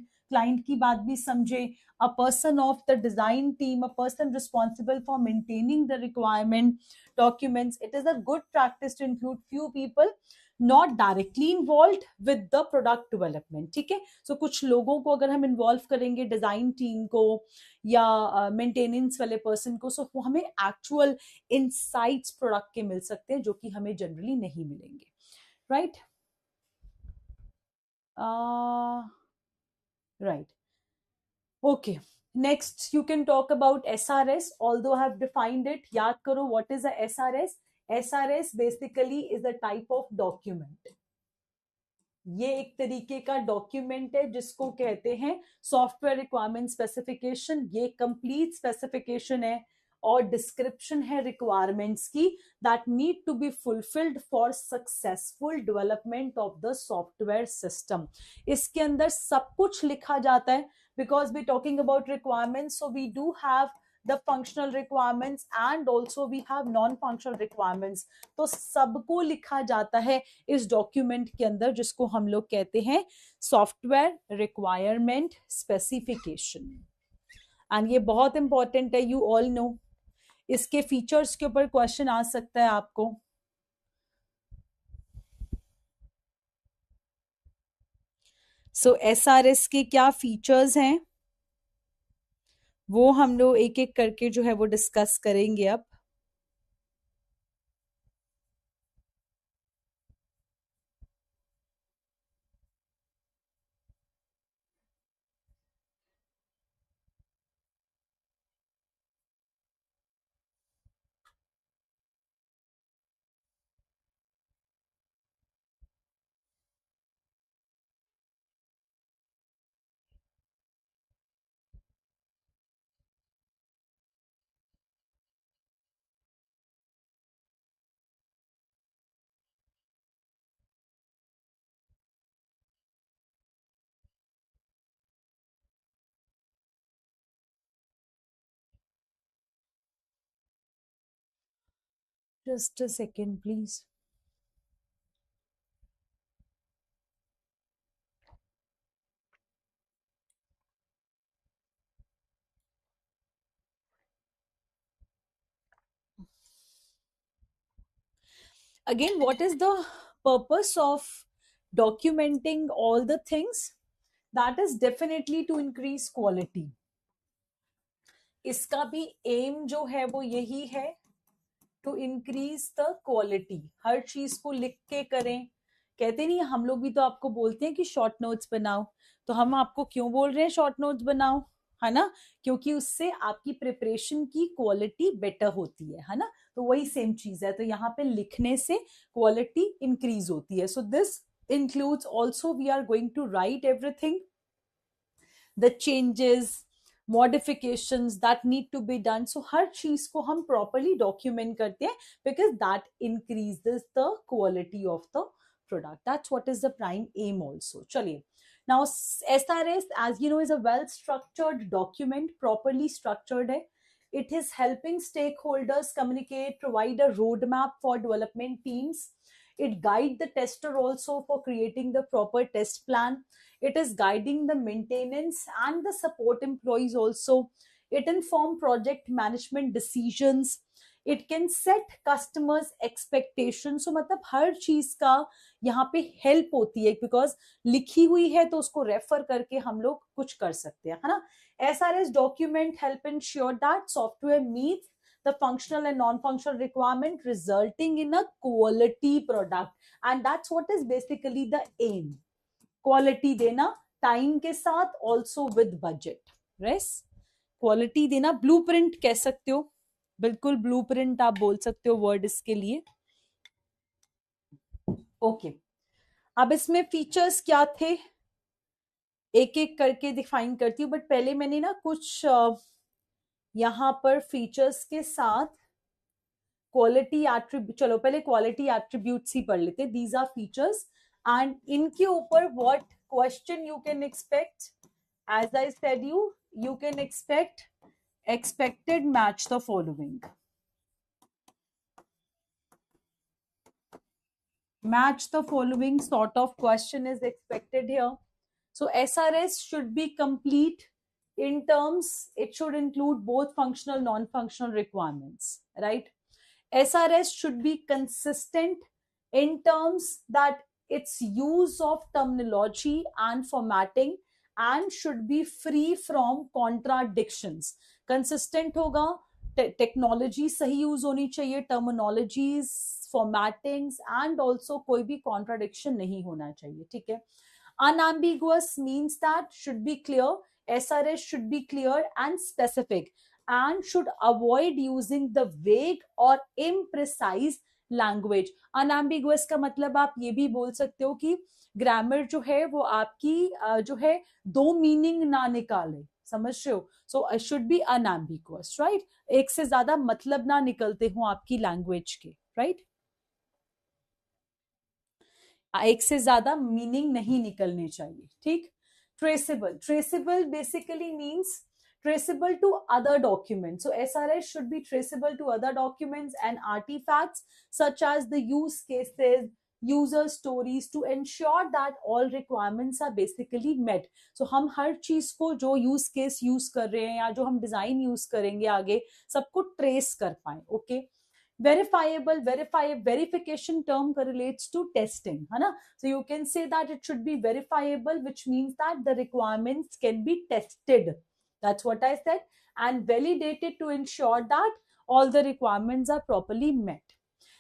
Speaker 1: की बात भी समझे, a person of the design team, a person responsible for maintaining the requirement documents. It is a good practice to include few people not directly involved with the product development, ठीक है। so कुछ लोगों को अगर हम involve करेंगे design team को या मेंटेनेंस वाले पर्सन को, सो वो हमें एक्चुअल इनसाइट्स प्रोडक्ट के मिल सकते हैं जो कि हमें जनरली नहीं मिलेंगे, right. Right, okay. Next you can talk about SRS, although I have defined it. याद करो what is a SRS। SRS basically is a type of document. ये एक तरीके का डॉक्यूमेंट है जिसको कहते हैं सॉफ्टवेयर रिक्वायरमेंट स्पेसिफिकेशन। ये कंप्लीट स्पेसिफिकेशन है और डिस्क्रिप्शन है रिक्वायरमेंट्स की that need to be fulfilled for successful development of the software system. इसके अंदर सब कुछ लिखा जाता है because we talking about requirements, so we do have the functional requirements and also we have non-functional requirements। तो सबको लिखा जाता है इस डॉक्यूमेंट के अंदर जिसको हम लोग कहते हैं सॉफ्टवेयर रिक्वायरमेंट स्पेसिफिकेशन। एंड ये बहुत इंपॉर्टेंट है, यू ऑल नो। इसके फीचर्स के ऊपर क्वेश्चन आ सकता है आपको। सो SRS के क्या फीचर्स हैं वो हम लोग एक एक करके जो है वो डिस्कस करेंगे अब। Just a second, please. Again, what is the purpose of documenting all the things? That is definitely to increase quality. इसका भी एम जो है वो यही है, टू इंक्रीज द क्वालिटी। हर चीज को लिख के करें। कहते नहीं, हम लोग भी तो आपको बोलते हैं कि शॉर्ट नोट्स बनाओ, तो हम आपको क्यों बोल रहे हैं शॉर्ट नोट्स बनाओ, है ना, क्योंकि उससे आपकी प्रिपरेशन की क्वालिटी बेटर होती है ना। तो वही सेम चीज है, तो यहाँ पे लिखने से क्वालिटी इंक्रीज होती है। So this includes also we are going to write everything the changes, modifications that need to be done. So हर चीज को हम properly document करते हैं because that increases the quality of the product. That's what is the prime aim also. चलिए, now SRS, as you know, is a well structured document, properly structured है. It is helping stakeholders communicate, provide a roadmap for development teams. It guide the tester also for creating the proper test plan. It is guiding the maintenance and the support employees also. It inform project management decisions. It can set customers expectations. So मतलब हर चीज का यहाँ पे help होती है, because लिखी हुई है तो उसको रेफर करके हम लोग कुछ कर सकते हैं, है ना. SRS document help ensure that software meets the functional and non-functional requirement, resulting in a quality product. And that's what is basically the aim. Quality देना time के साथ, also with budget. Yes? Quality देना, blueprint कह सकते हो, बिल्कुल blueprint आप बोल सकते हो word इसके लिए. Okay. अब इसमें फीचर्स क्या थे एक एक करके डिफाइन करती हूँ, बट पहले मैंने ना कुछ यहाँ पर फीचर्स के साथ क्वालिटी एट्रीब्यूट, चलो पहले क्वालिटी एट्रीब्यूट्स ही पढ़ लेते. दीज आर फीचर्स एंड इनके ऊपर what question you can expect. As I said you can expect expected match the following. Match the following sort of question is expected here. So SRS should be complete in terms, it should include both functional non-functional requirements, right? SRS should be consistent in terms that its use of terminology and formatting, and should be free from contradictions. Consistent होगा, technology सही use होनी चाहिए, terminologies, formattings, and also कोई भी contradiction नहीं होना चाहिए. ठीक है. Unambiguous means that should be clear. SRS should be clear and specific, and should avoid using the vague or imprecise language. Unambiguous का मतलब आप ये भी बोल सकते हो कि ग्रामर जो है वो आपकी जो है दो मीनिंग ना निकाले, समझ रहे हो. So should be unambiguous, right. एक से ज्यादा मतलब ना निकलते हो आपकी लैंग्वेज के, राइट. एक से ज्यादा मीनिंग नहीं निकलने चाहिए. ठीक. Traceable, traceable basically means traceable to other documents. So SRS should be traceable to other documents and artifacts such as the use cases, user stories, to ensure that all requirements are basically met. So हम हर चीज को जो use case use कर रहे हैं या जो हम design use करेंगे आगे सबको trace कर पाए. Okay. Verifiable, verification term correlates to testing, है ना. So you can say that it should be verifiable, which means that the requirements can be tested. That's what I said. And validated to ensure that all the requirements are properly met.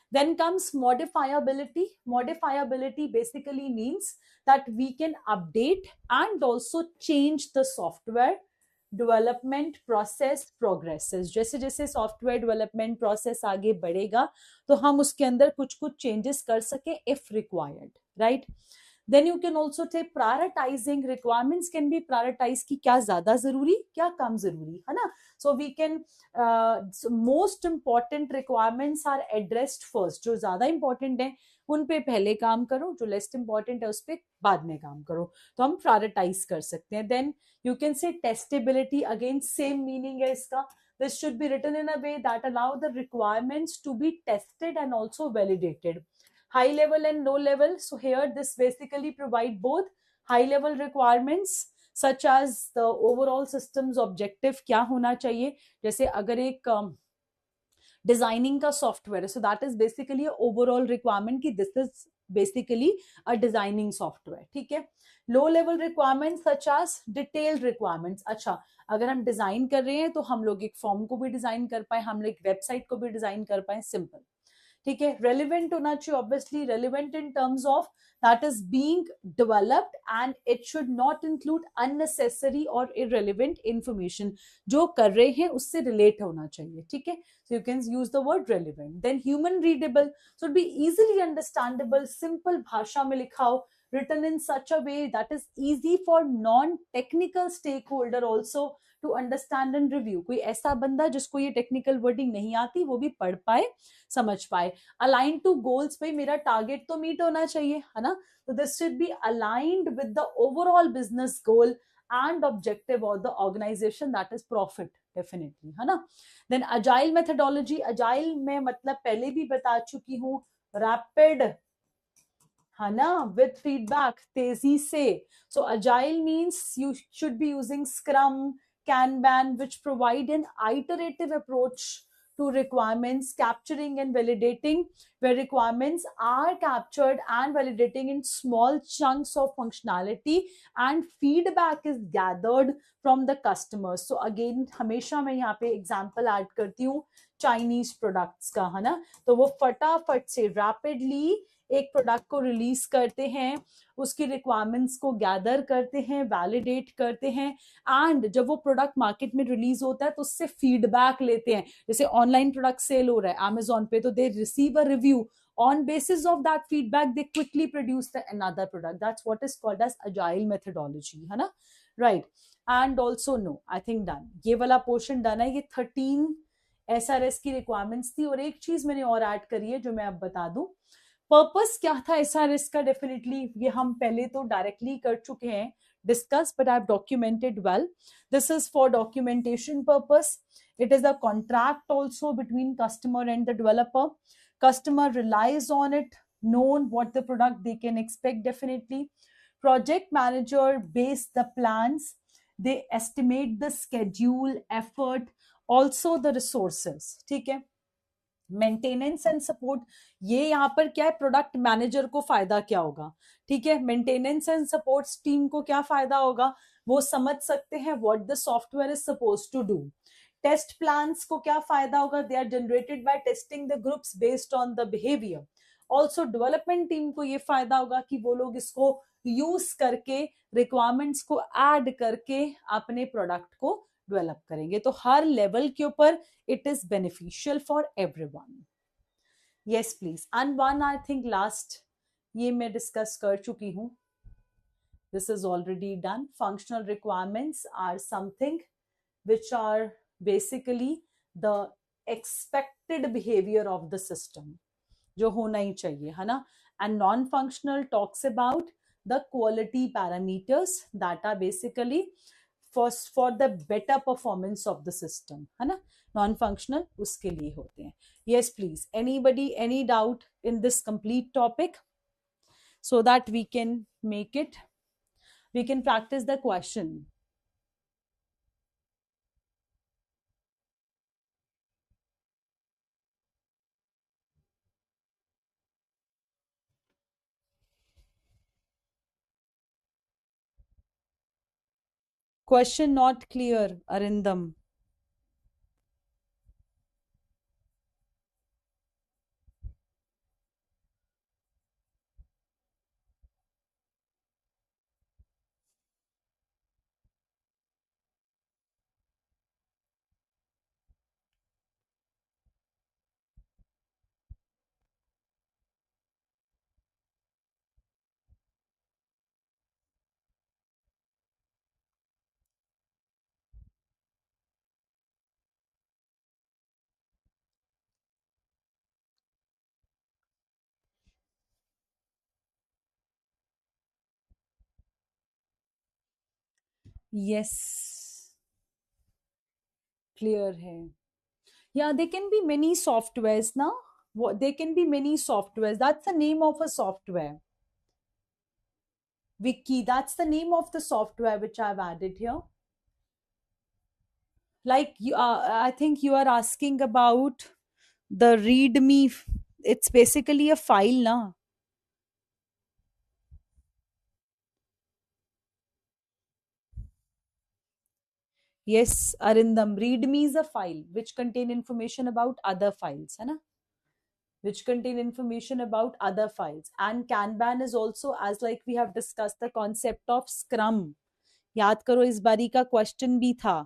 Speaker 1: Then comes modifiability. Modifiability basically means that we can update and also change the software development process progresses. जैसे जैसे software development process आगे बढ़ेगा तो हम उसके अंदर कुछ कुछ चेंजेस कर सके if required, right? Then you can also say prioritizing. Requirements can be prioritized कि क्या ज्यादा जरूरी क्या कम जरूरी, है ना. So we can so most important requirements are addressed first. जो ज्यादा important है उन पे पहले काम करो, जो लेस इंपॉर्टेंट है उस पे बाद में काम करो. तो हम प्रायोरिटाइज कर सकते हैं. Then you can say testability, again same meaning है इसका. This should be written in a way that allow the requirements to be tested and also validated. High level and low level. So here this basically provide both high level requirements such as the overall systems objective क्या होना चाहिए. जैसे अगर एक designing का software है, so that is basically overall requirement कि this is basically a designing software. ठीक है. Low level requirement such as detailed requirements. अच्छा, अगर हम डिजाइन कर रहे हैं तो हम लोग एक फॉर्म को भी डिजाइन कर पाए, हम लोग एक वेबसाइट को भी डिजाइन कर पाए, सिंपल. ठीक है. रेलिवेंट होना चाहिए, obviously relevant in terms of that is being developed, and it should not include unnecessary or irrelevant information. जो कर रहे हैं उससे relate होना चाहिए. ठीक है. So you can use the word relevant. Then human readable, so it be easily understandable, simple भाषा में लिखा हो, written in such a way that is easy for non-technical stakeholder also to understand and review. कोई ऐसा बंदा जिसको ये technical wording नहीं आती वो भी पढ़ पाए, समझ पाए. अलाइन टू गोल्स, भाई मेरा टारगेट तो मीट होना चाहिए, है ना. तो this should be aligned with the overall business goal and objective of the organization, that is profit, definitely, है ना. then agile methodology, agile में मतलब पहले भी बता चुकी हूँ, rapid, है ना, with feedback, तेजी से. so agile means you should be using scrum, kanban, which provide an iterative approach to requirements, capturing and validating, where requirements are captured and validating in small chunks of functionality and feedback is gathered from the customers. so again हमेशा मैं यहाँ पे example add करती हूँ Chinese products का, है ना. तो वो फटाफट से रैपिडली एक प्रोडक्ट को रिलीज करते हैं, उसकी रिक्वायरमेंट्स को गैदर करते हैं, वैलिडेट करते हैं, एंड जब वो प्रोडक्ट मार्केट में रिलीज होता है तो उससे फीडबैक लेते हैं. जैसे ऑनलाइन प्रोडक्ट सेल हो रहा है अमेजोन पे, तो they receive a review, on basis of that feedback they quickly produce another product. That's what is called as agile methodology, है ना. right. and also no, I think done, ये वाला portion done है. ये 13 SRS की requirements थी, और एक चीज मैंने और ऐड करी है जो मैं अब बता दूं. पर्पस क्या था SRS का, डेफिनेटली ये हम पहले तो डायरेक्टली कर चुके हैं discuss, but I have documented well. This is for documentation purpose. It is a contract also between customer and the developer. customer relies on it, known what the product they can expect, definitely. Project manager base the plans, they estimate the schedule, effort, also the resources. ठीक है. Maintenance and support, ये यहाँ पर क्या है, product manager को फायदा क्या होगा, ठीक है. मेंटेनेंस एंड सपोर्ट टीम को क्या फायदा होगा, वो समझ सकते हैं what the software is suppose to do. Test plans को क्या फायदा होगा, they are generated by testing the groups based on the behaviour. Also development team को ये फायदा होगा कि वो लोग इसको यूज करके रिक्वायरमेंट्स को ऐड करके अपने प्रोडक्ट को डेवलप करेंगे. तो हर लेवल के ऊपर it is beneficial for everyone. Yes please. And one I think last, ये मैं डिस्कस कर चुकी हूं. This is already done. Functional requirements are something which are basically the expected behavior of the system, जो होना ही चाहिए, है ना. and non-functional talks about the quality parameters that are basically for the better performance of the system, है ना. non-functional उसके लिए होते हैं. yes please, anybody, any doubt in this complete topic, so that we can make it, we can practice the question. Question not clear, Arindam. Yes, clear है. Yeah, there can be many softwares now. There can be many softwares. That's the name of a software. Wiki, that's the name of the software which I've added here. Like you, I think you are asking about the README. It's basically a file, na. Yes, Arindam, README is a file which contain information about other files, है ना? Which contain information about other files. And Kanban is also, as like we have discussed, the concept of Scrum. याद करो इस बारी का question भी था,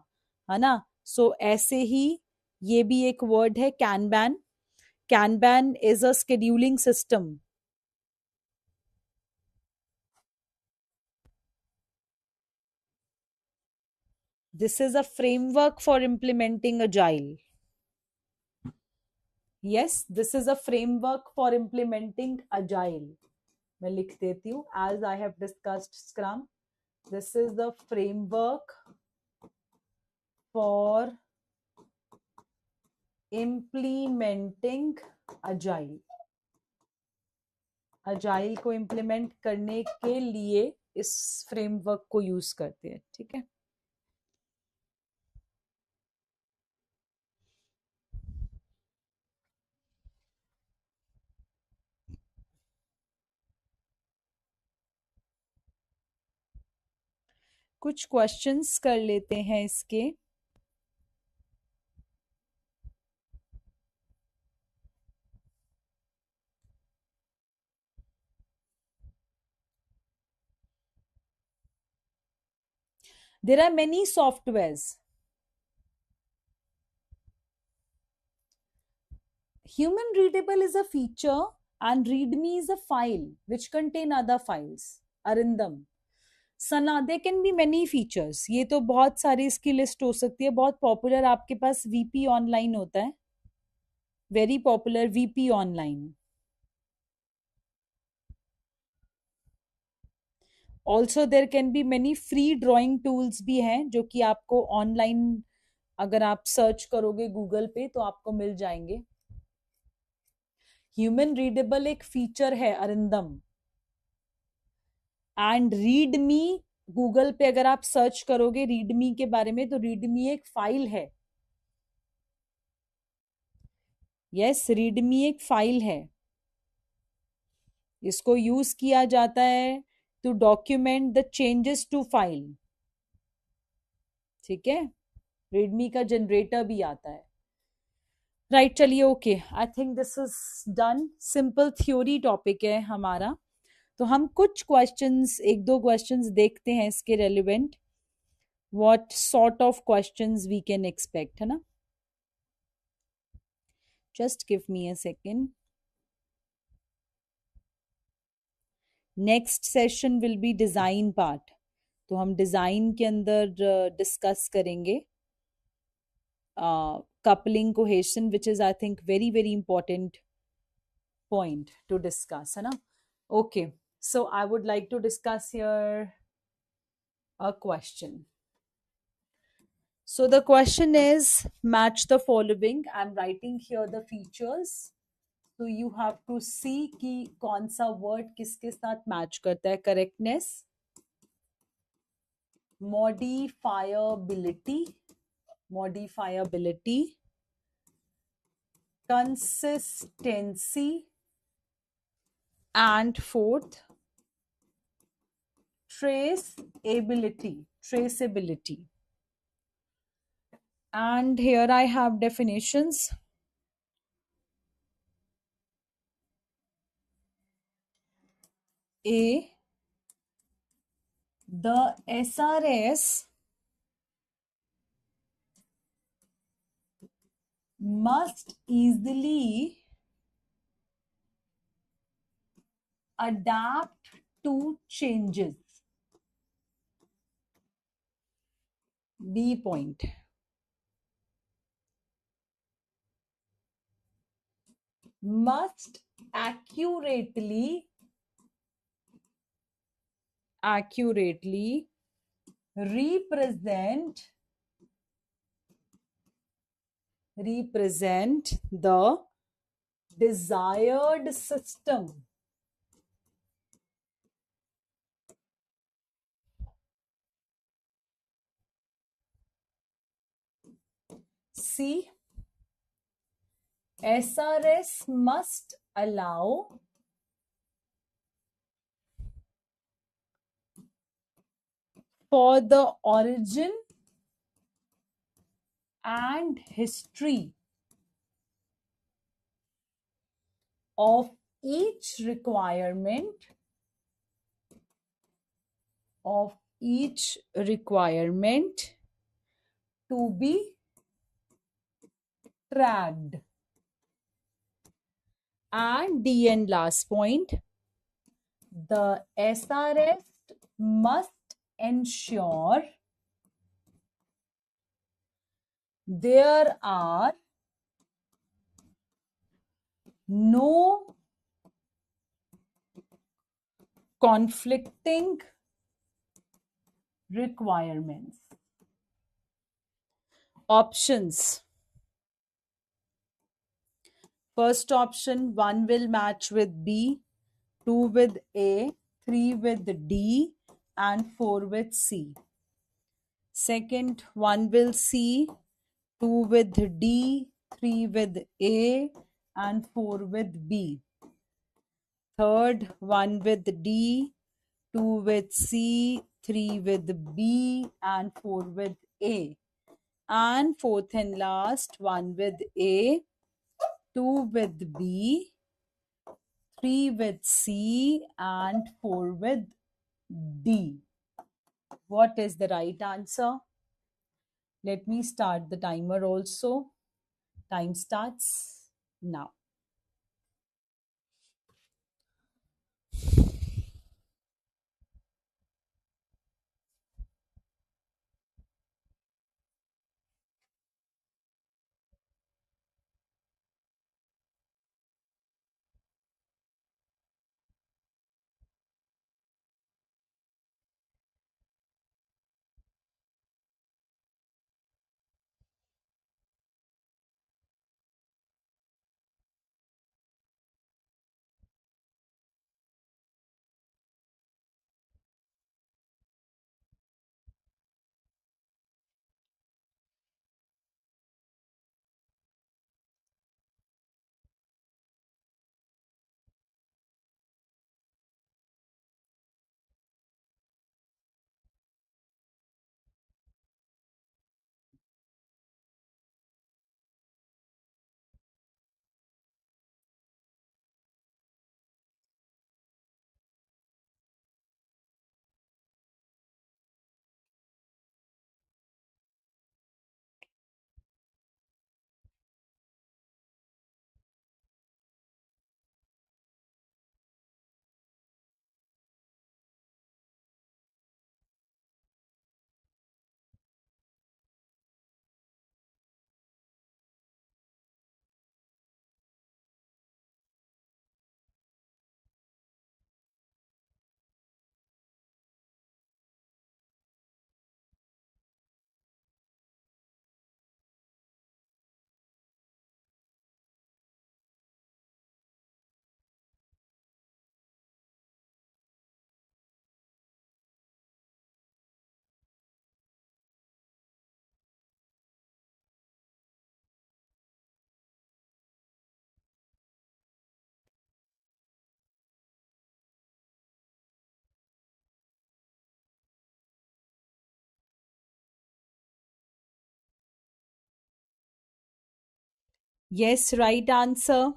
Speaker 1: है ना. सो ऐसे ही ये भी एक वर्ड है Kanban. Kanban is a scheduling system. this is a framework for implementing agile. Yes, this is a framework for implementing agile. मैं लिख देती हूँ, as I have discussed Scrum, this is the framework for implementing agile. agile को implement करने के लिए इस framework को use करते हैं. ठीक है. कुछ क्वेश्चंस कर लेते हैं इसके. There are many softwares. Human readable is a feature and readme is a file which contain other files. Arindam. Sana, there can be many features. ये तो बहुत सारी इसकी लिस्ट हो सकती है. बहुत पॉपुलर आपके पास VP ऑनलाइन होता है. Very popular VP online. Also there can be many free drawing tools भी हैं जो कि आपको ऑनलाइन अगर आप सर्च करोगे गूगल पे तो आपको मिल जाएंगे. ह्यूमन रीडेबल एक फीचर है अरिंदम. एंड रीडमी गूगल पे अगर आप सर्च करोगे रीडमी के बारे में तो रीडमी एक फाइल है. यस, रीडमी एक फाइल है. इसको यूज किया जाता है to document the changes to file. ठीक है. रीडमी का जनरेटर भी आता है. राइट, चलिए okay. I think this is done. Simple theory topic है हमारा. तो हम कुछ क्वेश्चंस, एक दो क्वेश्चंस देखते हैं इसके relevant. What sort of questions we can expect, है ना. Just give me a second. Next session will be design part. तो हम डिजाइन के अंदर डिस्कस करेंगे coupling cohesion, which is I think very very important point to discuss, है ना. Okay, so I would like to discuss here a question. So the question is, match the following. I'm writing here the features. So you have to see कि कौन सा word किसके साथ match करता है. Correctness, modifiability, consistency, and fourth, traceability. And here I have definitions. A, the SRS must easily adapt to changes. B point. Must accurately represent the desired system. C, SRS must allow for the origin and history of each requirement to be tracked. And the end last point, the SRS must ensure there are no conflicting requirements. Options. First option, 1 will match with B, 2 with A, 3 with D, and 4 with C. Second, 1 will C, 2 with D, 3 with A, and 4 with B. Third, 1 with D, 2 with C, 3 with B, and 4 with A. And fourth and last, 1 with A, 2 with B, 3 with C, and 4 with D. What is the right answer? Let me start the timer also. Time starts now. Yes, right answer.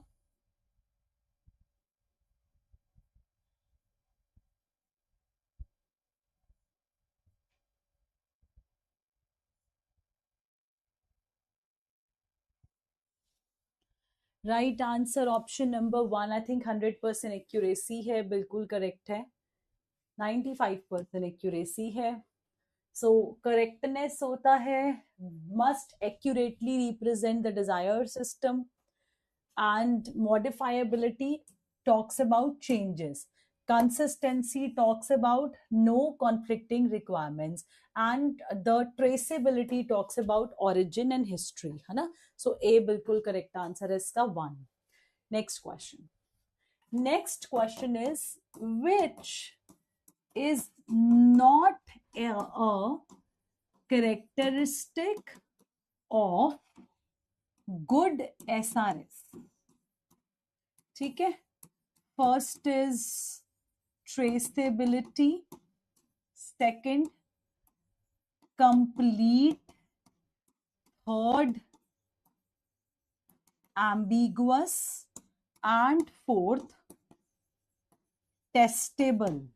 Speaker 1: Right answer option number 1. I think 100% accuracy है, बिल्कुल correct है. 95% accuracy है. सो correctness होता है must accurately represent the desire system, and modifiability talks about changes. Consistency talks about no conflicting requirements, and the traceability talks about origin and history, है ना. So A बिल्कुल correct answer है इसका 1. Next question. Next question is, which is not a characteristic of good SRS. ठीक है. First is traceability. Second, complete. Third, ambiguous. And fourth, testable.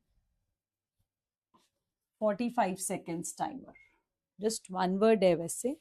Speaker 1: 45 seconds timer. Just one word है वैसे.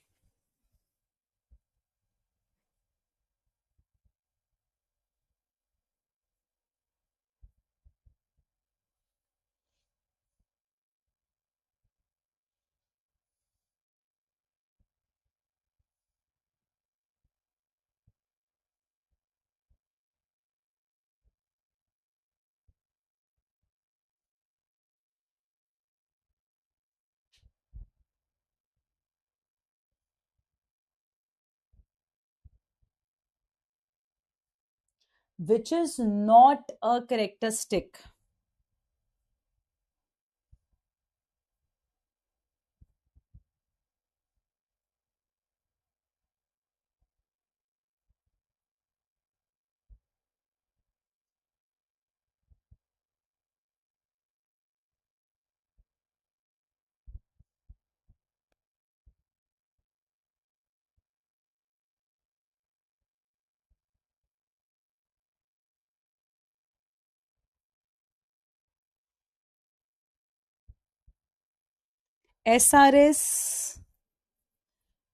Speaker 1: which is not a characteristic. SRS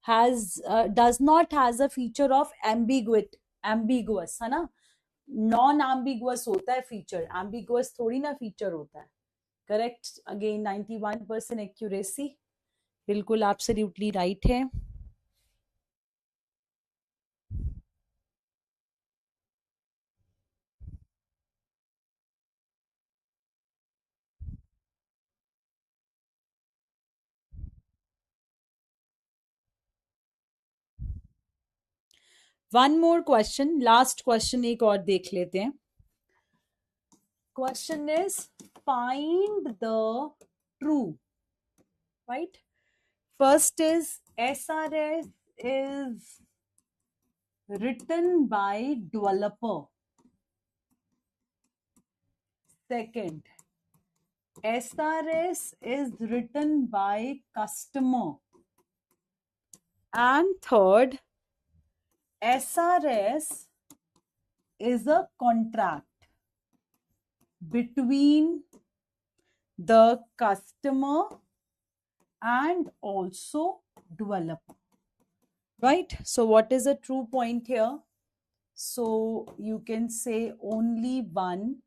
Speaker 1: has does not has a feature of ambiguous, है ना? Non ambiguous होता है feature, ambiguous थोड़ी ना feature होता है. करेक्ट अगेन 91% एक्यूरेसी, बिल्कुल एब्सोल्युटली राइट है. One more question, last question एक और देख लेते हैं. Question is find the true, right? First is SRS is written by developer. Second, SRS is written by customer. And third, SRS is a contract between the customer and also developer, right? So what is a true point here? So you can say only one.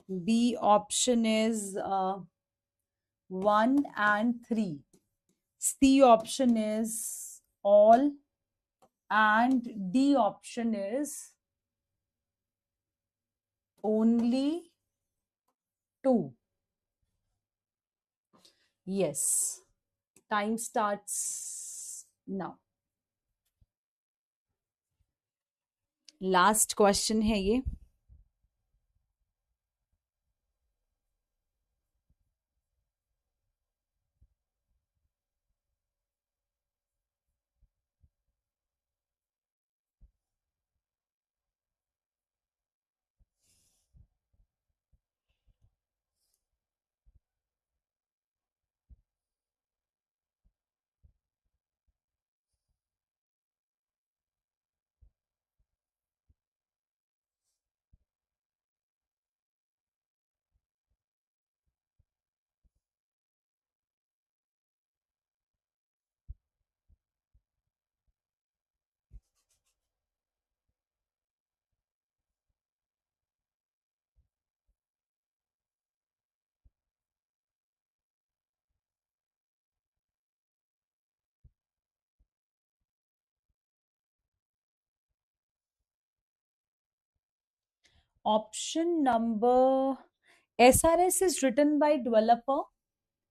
Speaker 1: B option is 1 and 3. C option is all, and D option is only 2. Yes, time starts now. Last question है ये. Option number SRS is written by developer.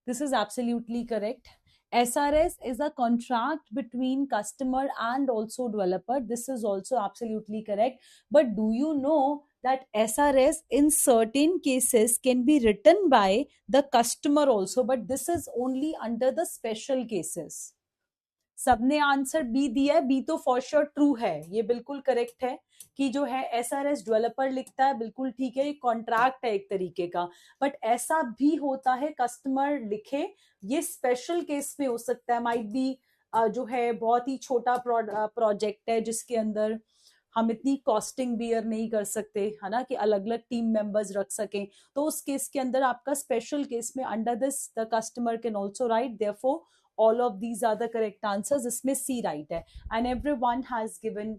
Speaker 1: This is absolutely correct. SRS is a contract between customer and also developer. This is also absolutely correct. But do you know that SRS in certain cases can be written by the customer also, but this is only under the special cases. सबने answer B दिया है. B तो for sure true है, ये बिल्कुल correct है कि जो है SRS डेवलपर लिखता है, बिल्कुल ठीक है, ये कॉन्ट्रैक्ट है एक तरीके का. बट ऐसा भी होता है कस्टमर लिखे, ये स्पेशल केस में हो सकता है. माइट बी जो है बहुत ही छोटा प्रोजेक्ट है जिसके अंदर हम इतनी कॉस्टिंग बियर नहीं कर सकते, है ना, कि अलग अलग टीम मेंबर्स रख सकें. तो उस केस के अंदर आपका स्पेशल केस में under this the customer can also right. Therefore all of these are the correct answers. इसमें C right है. And everyone has given,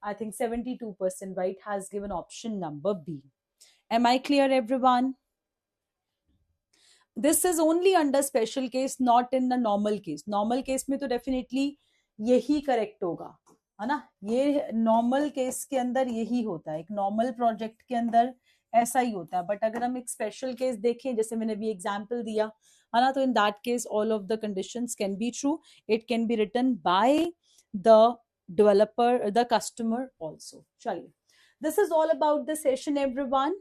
Speaker 1: I think 72% right, has given option number B. Am I clear everyone? This is only under special case, not in the normal case. Normal case में तो definitely यही correct होगा, है ना. ये normal case के अंदर यही होता है, एक normal project के अंदर ऐसा ही होता है. बट अगर हम एक स्पेशल केस देखें, जैसे मैंने भी एग्जाम्पल दिया है ना, तो in that case all of the conditions can be true. It can be written by the developer, the customer also. चलिए, This is all about the session, everyone.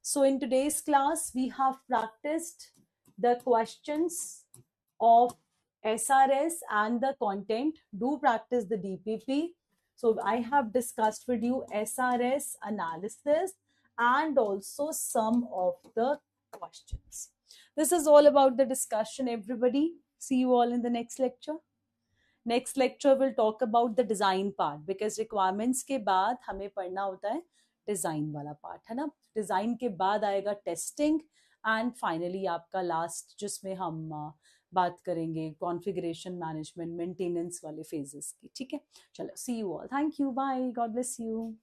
Speaker 1: So in today's class, we have practiced the questions of SRS and the content. Do practice the DPP. So I have discussed with you SRS analysis and also some of the questions. This is all about the discussion, everybody. See you all in the next lecture. Next lecture will talk about the design part, because requirements के बाद हमें पढ़ना होता है design वाला part, है ना. Design के बाद आएगा टेस्टिंग एंड फाइनली आपका लास्ट जिसमें हम बात करेंगे कॉन्फ़िगरेशन मैनेजमेंट मेंटेनेंस वाले फेजेस की. ठीक है, चलो see you all, thank you, bye, God bless you.